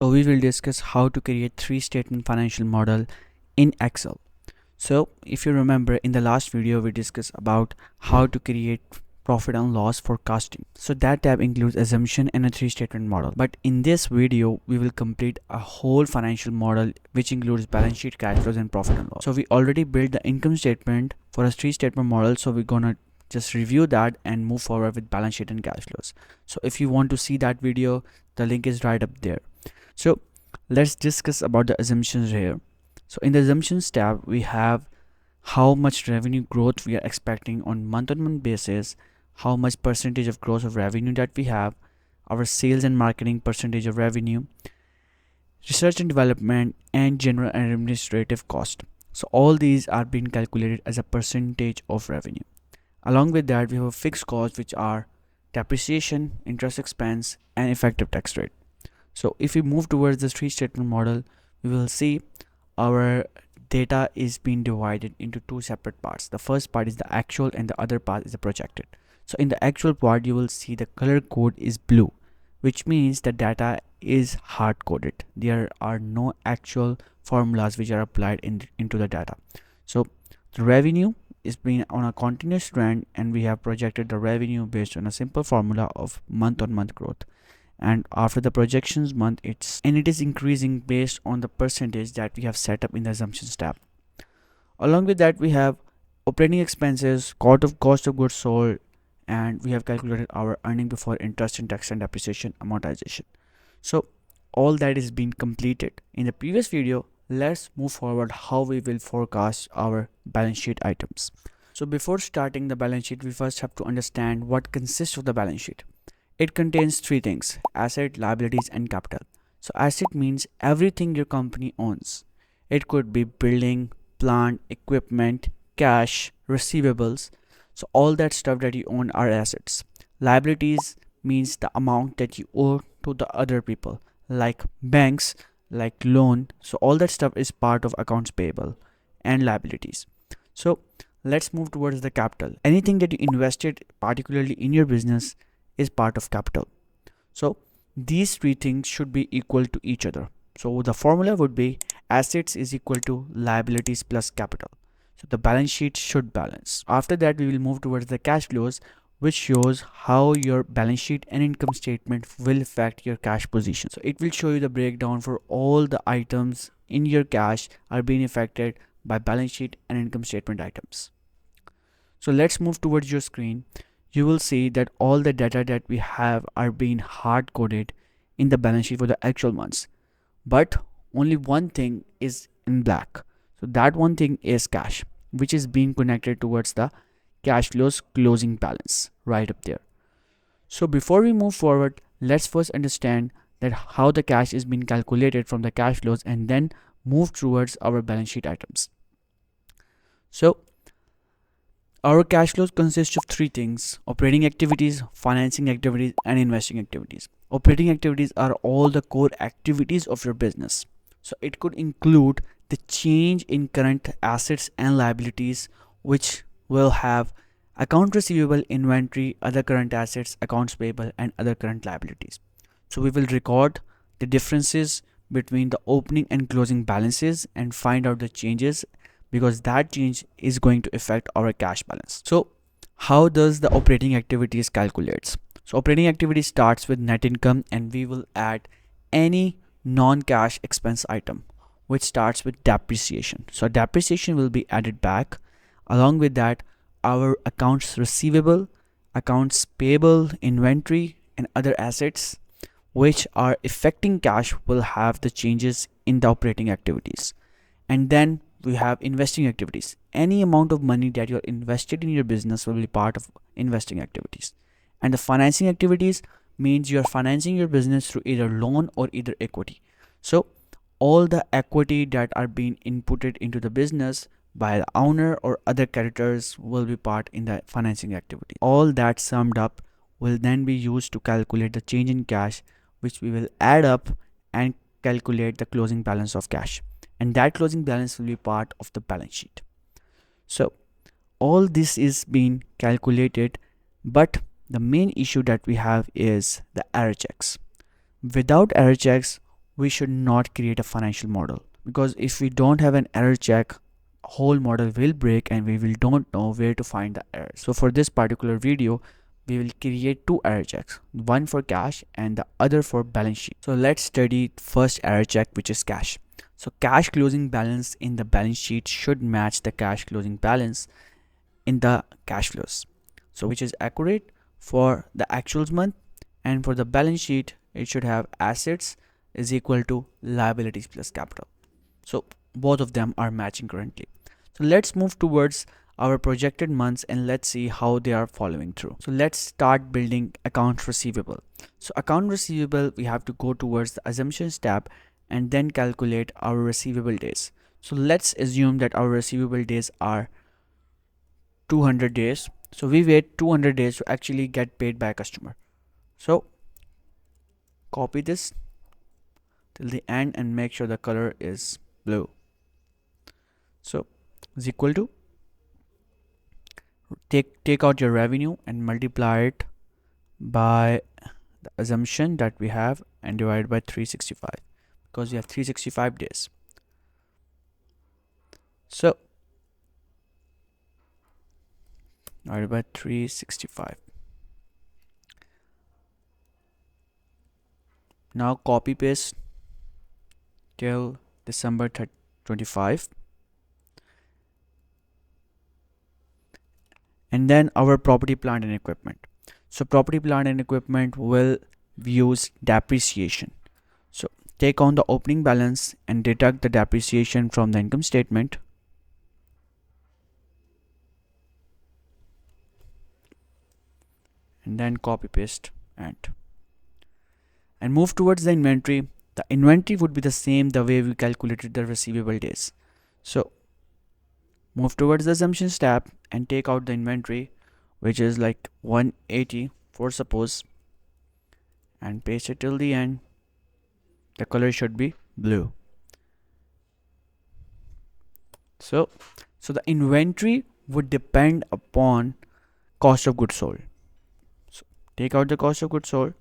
So we will discuss how to create three statement financial model in Excel. So if you remember, in the last video we discussed about how to create profit and loss forecasting. So that tab includes assumption and a three statement model. But in this video we will complete a whole financial model which includes balance sheet, cash flows and profit and loss. So we already built the income statement for a three statement model, so we're gonna just review that and move forward with balance sheet and cash flows. So if you want to see that video, the link is right up there. So let's discuss about the assumptions here. So in the assumptions tab, we have how much revenue growth we are expecting on month-on-month basis, how much percentage of growth of revenue that we have, our sales and marketing percentage of revenue, research and development, and general and administrative cost. So all these are being calculated as a percentage of revenue. Along with that, we have fixed costs which are depreciation, interest expense, and effective tax rate. So if we move towards this three statement model, we will see our data is being divided into two separate parts. The first part is the actual and the other part is the projected. So in the actual part, you will see the color code is blue, which means the data is hard coded. There are no actual formulas which are applied into the data. So the revenue is being on a continuous trend, and we have projected the revenue based on a simple formula of month on month growth, and after the projections month it is increasing based on the percentage that we have set up in the assumptions tab. Along with that, we have operating expenses, cost of goods sold, and we have calculated our earning before interest and tax and depreciation amortization. So all that is being completed. In the previous video, let's move forward how we will forecast our balance sheet items. So before starting the balance sheet, we first have to understand what consists of the balance sheet. It contains three things: asset, liabilities, and capital. So asset means everything your company owns. It could be building, plant, equipment, cash, receivables. So all that stuff that you own are assets. Liabilities means the amount that you owe to the other people, like banks, like loan. So all that stuff is part of accounts payable and liabilities. So let's move towards the capital. Anything that you invested particularly in your business is part of capital. So these three things should be equal to each other. So the formula would be assets is equal to liabilities plus capital. So the balance sheet should balance. After that, we will move towards the cash flows, which shows how your balance sheet and income statement will affect your cash position. So it will show you the breakdown for all the items in your cash are being affected by balance sheet and income statement items. So let's move towards your screen. You will see that all the data that we have are being hard coded in the balance sheet for the actual months, but only one thing is in black. So that one thing is cash, which is being connected towards the cash flows closing balance right up there. So before we move forward, let's first understand that how the cash is being calculated from the cash flows and then move towards our balance sheet items. So our cash flows consist of three things: operating activities, financing activities, and investing activities. Operating activities are all the core activities of your business. So it could include the change in current assets and liabilities, which will have account receivable, inventory, other current assets, accounts payable, and other current liabilities. So we will record the differences between the opening and closing balances and find out the changes, because that change is going to affect our cash balance. So how does the operating activities calculates? So operating activity starts with net income, and we will add any non-cash expense item which starts with depreciation. So depreciation will be added back. Along with that, our accounts receivable, accounts payable, inventory, and other assets which are affecting cash will have the changes in the operating activities. And then we have investing activities. Any amount of money that you're invested in your business will be part of investing activities. And the financing activities means you're financing your business through either loan or either equity. So all the equity that are being inputted into the business by the owner or other creditors will be part in the financing activity. All that summed up will then be used to calculate the change in cash, which we will add up and calculate the closing balance of cash, and that closing balance will be part of the balance sheet. So all this is being calculated, but the main issue that we have is the error checks. Without error checks, we should not create a financial model, because if we don't have an error check, whole model will break and we will don't know where to find the error. So for this particular video, we will create two error checks, one for cash and the other for balance sheet. So let's study first error check, which is cash. So cash closing balance in the balance sheet should match the cash closing balance in the cash flows, so which is accurate for the actual month. And for the balance sheet, it should have assets is equal to liabilities plus capital. So both of them are matching currently. So let's move towards our projected months and let's see how they are following through. So let's start building account receivable. So account receivable, we have to go towards the assumptions tab and then calculate our receivable days. So let's assume that our receivable days are 200 days. So we wait 200 days to actually get paid by a customer. So copy this till the end and make sure the color is blue. So is equal to, take out your revenue and multiply it by the assumption that we have and divide by 365, because we have 365 days. So divided by 365. Now copy paste till December 25, and then our property, plant and equipment. So property, plant and equipment will use depreciation. So take on the opening balance and deduct the depreciation from the income statement. And then copy paste and move towards the inventory. The inventory would be the same the way we calculated the receivable days. So move towards the assumptions tab and take out the inventory, which is like 180 for suppose, and paste it till the end. The color should be blue. So the inventory would depend upon cost of goods sold. So take out the cost of goods sold,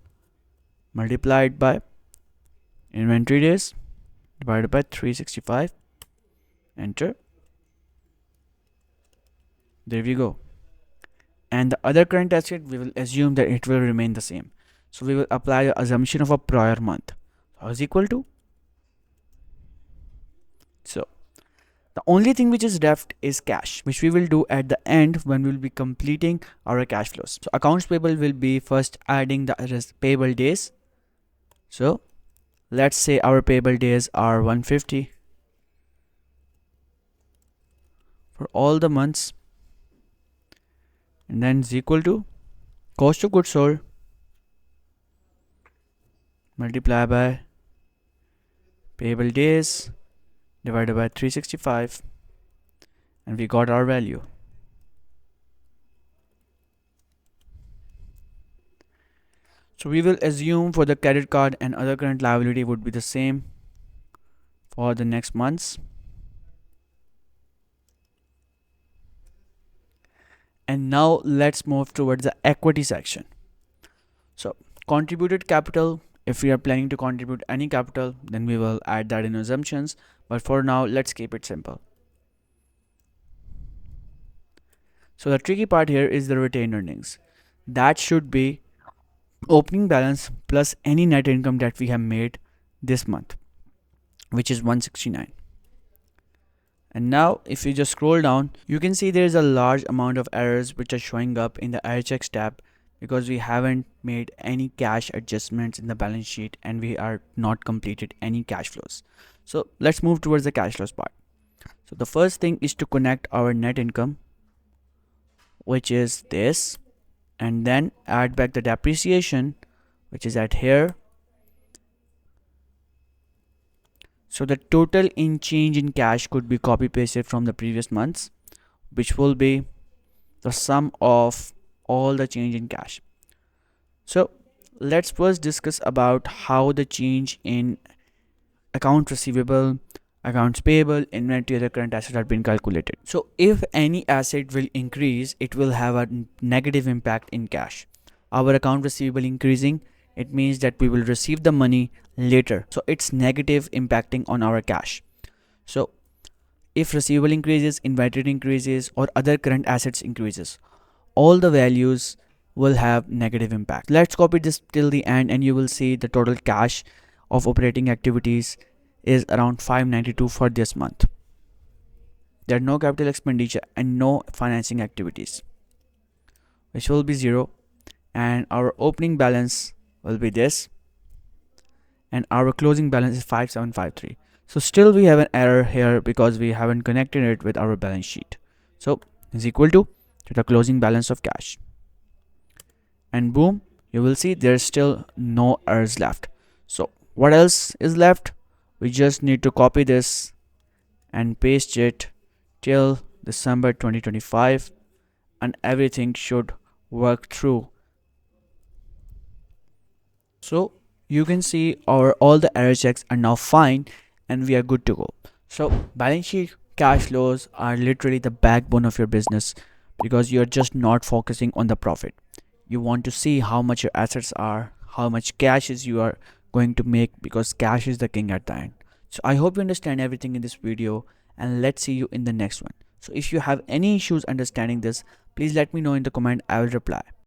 multiply it by inventory days divided by 365, enter. There we go. And the other current asset, we will assume that it will remain the same. So we will apply the assumption of a prior month. So is equal to, so the only thing which is left is cash, which we will do at the end when we will be completing our cash flows. So accounts payable will be first adding the payable days. So let's say our payable days are 150 for all the months, and then is equal to cost of goods sold multiply by payable days divided by 365, and we got our value. So we will assume for the credit card and other current liability would be the same for the next months. And now let's move towards the equity section. So contributed capital, if we are planning to contribute any capital, then we will add that in assumptions. But for now, let's keep it simple. So the tricky part here is the retained earnings. That should be opening balance plus any net income that we have made this month, which is 169. And now if you just scroll down, you can see there is a large amount of errors which are showing up in the error checks tab, because we haven't made any cash adjustments in the balance sheet and we are not completed any cash flows. So let's move towards the cash flows part. So the first thing is to connect our net income, which is this, and then add back the depreciation, which is at here. So the total in change in cash could be copy pasted from the previous months, which will be the sum of all the change in cash. So let's first discuss about how the change in account receivable, accounts payable, inventory, other current assets have been calculated. So if any asset will increase, it will have a negative impact in cash. Our account receivable increasing, it means that we will receive the money later, so it's negative impacting on our cash. So if receivable increases, inventory increases, or other current assets increases, all the values will have negative impact. Let's copy this till the end and you will see the total cash of operating activities is around 592 for this month. There are no capital expenditure and no financing activities, which will be 0, and our opening balance will be this, and our closing balance is 5753. So still we have an error here because we haven't connected it with our balance sheet. So is equal to the closing balance of cash, and boom, you will see there's still no errors left. So what else is left? We just need to copy this and paste it till December 2025, and everything should work through. So you can see our all the error checks are now fine and we are good to go. So balance sheet cash flows are literally the backbone of your business, because you're just not focusing on the profit. You want to see how much your assets are, how much cash is you are going to make, because cash is the king at the end. So I hope you understand everything in this video, and let's see you in the next one. So if you have any issues understanding this, please let me know in the comment. I will reply.